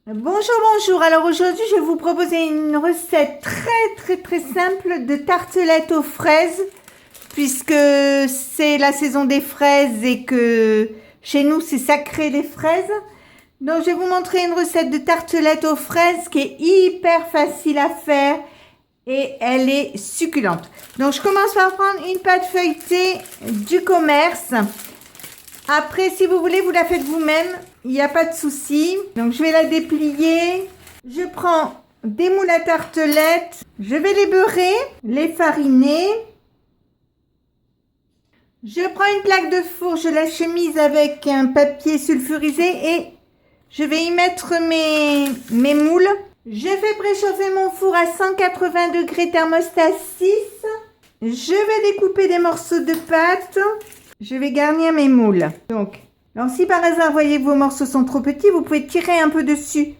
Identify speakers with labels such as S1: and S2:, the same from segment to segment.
S1: Bonjour, bonjour. Alors aujourd'hui, je vais vous proposer une recette très simple de tartelettes aux fraises, puisque c'est la saison des fraises et que chez nous, c'est sacré les fraises. Donc, je vais vous montrer une recette de tartelettes aux fraises qui est hyper facile à faire et elle est succulente. Donc, je commence par prendre une pâte feuilletée du commerce. Après, si vous voulez, vous la faites vous-même. Il n'y a pas de souci. Donc, je vais la déplier. Je prends des moules à tartelettes. Je vais les beurrer, les fariner. Je prends une plaque de four. Je la chemise avec un papier sulfurisé et je vais y mettre mes moules. Je fais préchauffer mon four à 180 degrés thermostat 6. Je vais découper des morceaux de pâte. Je vais garnir mes moules. Donc, alors si par hasard, voyez que vos morceaux sont trop petits, vous pouvez tirer un peu dessus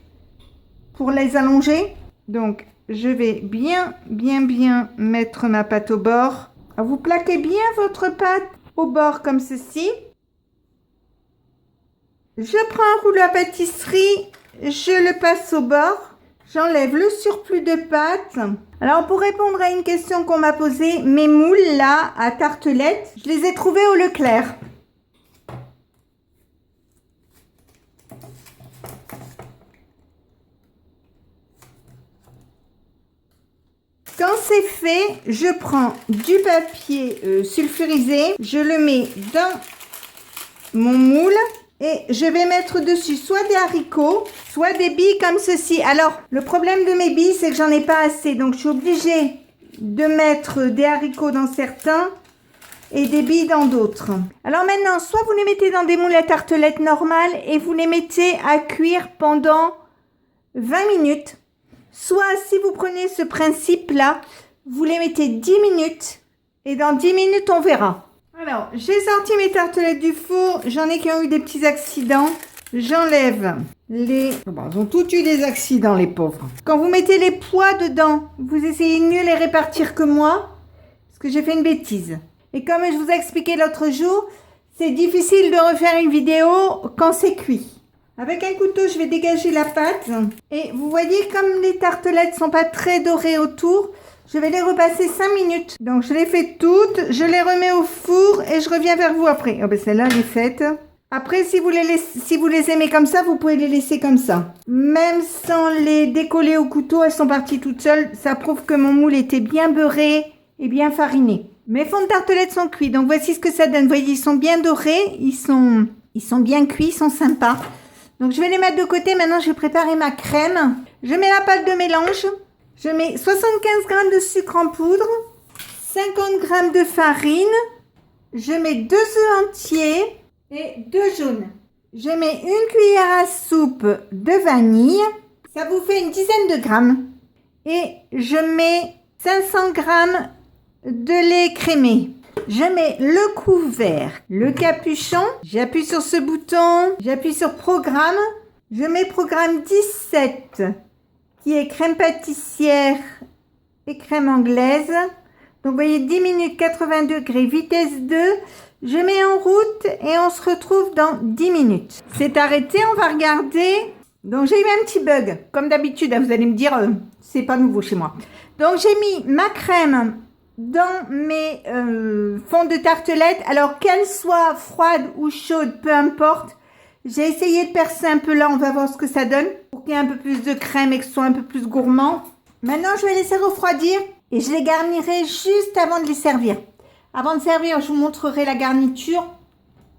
S1: pour les allonger. Donc, je vais bien mettre ma pâte au bord. Alors, vous plaquez bien votre pâte au bord comme ceci. Je prends un rouleau à pâtisserie, je le passe au bord. J'enlève le surplus de pâte. Alors, pour répondre à une question qu'on m'a posée, mes moules là, à tartelettes, je les ai trouvés au Leclerc. Quand c'est fait, je prends du papier sulfurisé, je le mets dans mon moule. Et je vais mettre dessus soit des haricots, soit des billes comme ceci. Alors, le problème de mes billes, c'est que j'en ai pas assez. Donc, je suis obligée de mettre des haricots dans certains et des billes dans d'autres. Alors maintenant, soit vous les mettez dans des moules à tartelettes normales et vous les mettez à cuire pendant 20 minutes. Soit, si vous prenez ce principe-là, vous les mettez 10 minutes et dans 10 minutes, on verra. Alors, j'ai sorti mes tartelettes du four. J'en ai qui ont eu des petits accidents. J'enlève les... Bon, ils ont tous eu des accidents, les pauvres. Quand vous mettez les pois dedans, vous essayez de mieux les répartir que moi, parce que j'ai fait une bêtise. Et comme je vous ai expliqué l'autre jour, c'est difficile de refaire une vidéo quand c'est cuit. Avec un couteau, je vais dégager la pâte. Et vous voyez, comme les tartelettes sont pas très dorées autour, je vais les repasser 5 minutes. Donc, je les fais toutes, je les remets au four et je reviens vers vous après. Oh, ben celle-là, elle est faite. Après, si vous les aimez comme ça, vous pouvez les laisser comme ça. Même sans les décoller au couteau, elles sont parties toutes seules. Ça prouve que mon moule était bien beurré et bien fariné. Mes fonds de tartelettes sont cuits. Donc, voici ce que ça donne. Vous voyez, ils sont bien dorés. Ils sont bien cuits, ils sont sympas. Donc, je vais les mettre de côté. Maintenant, je vais préparer ma crème. Je mets la pâte de mélange. Je mets 75 g de sucre en poudre, 50 g de farine, je mets 2 œufs entiers et 2 jaunes. Je mets une cuillère à soupe de vanille, ça vous fait une dizaine de grammes. Et je mets 500 g de lait crémé. Je mets le couvert, le capuchon, j'appuie sur ce bouton, j'appuie sur programme, je mets programme 17. Qui est crème pâtissière et crème anglaise. Donc, vous voyez, 10 minutes, 80 degrés, vitesse 2. Je mets en route et on se retrouve dans 10 minutes. C'est arrêté, on va regarder. Donc, j'ai eu un petit bug. Comme d'habitude, vous allez me dire, c'est pas nouveau chez moi. Donc, j'ai mis ma crème dans mes fonds de tartelettes. Alors, qu'elle soit froide ou chaude, peu importe. J'ai essayé de percer un peu là, on va voir ce que ça donne. Pour qu'il y ait un peu plus de crème et que ce soit un peu plus gourmand. Maintenant, je vais laisser refroidir et je les garnirai juste avant de les servir. Avant de servir, je vous montrerai la garniture.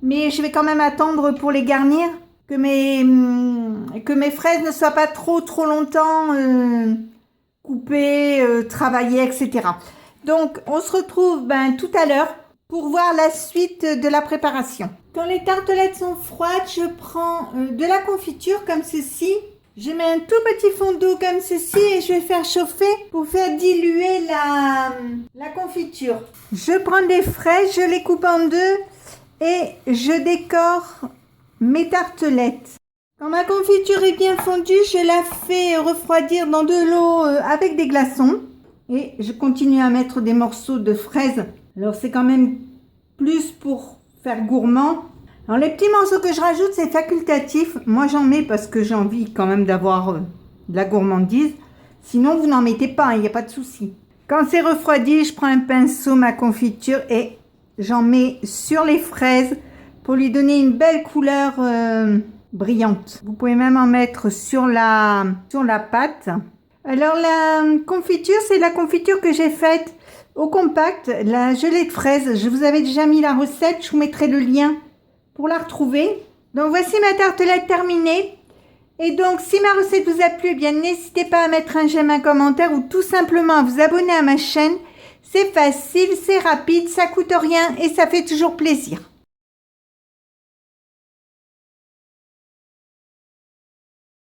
S1: Mais je vais quand même attendre pour les garnir. Que mes fraises ne soient pas trop longtemps coupées, travaillées, etc. Donc, on se retrouve tout à l'heure pour voir la suite de la préparation. Quand les tartelettes sont froides, je prends de la confiture comme ceci. Je mets un tout petit fond d'eau comme ceci et je vais faire chauffer pour faire diluer la confiture. Je prends des fraises, je les coupe en deux et je décore mes tartelettes. Quand ma confiture est bien fondue, je la fais refroidir dans de l'eau avec des glaçons. Et je continue à mettre des morceaux de fraises. Alors, c'est quand même plus pour faire gourmand. Alors les petits morceaux que je rajoute, c'est facultatif. Moi j'en mets parce que j'ai envie quand même d'avoir de la gourmandise. Sinon vous n'en mettez pas, il n'y a pas de souci. Quand c'est refroidi, je prends un pinceau, ma confiture et j'en mets sur les fraises pour lui donner une belle couleur brillante. Vous pouvez même en mettre sur la pâte. Alors la confiture, c'est la confiture que j'ai faite au compact, la gelée de fraises. Je vous avais déjà mis la recette, je vous mettrai le lien pour la retrouver. Donc voici ma tartelette terminée. Et donc si ma recette vous a plu, eh bien n'hésitez pas à mettre un j'aime, un commentaire ou tout simplement à vous abonner à ma chaîne. C'est facile, c'est rapide, ça coûte rien et ça fait toujours plaisir.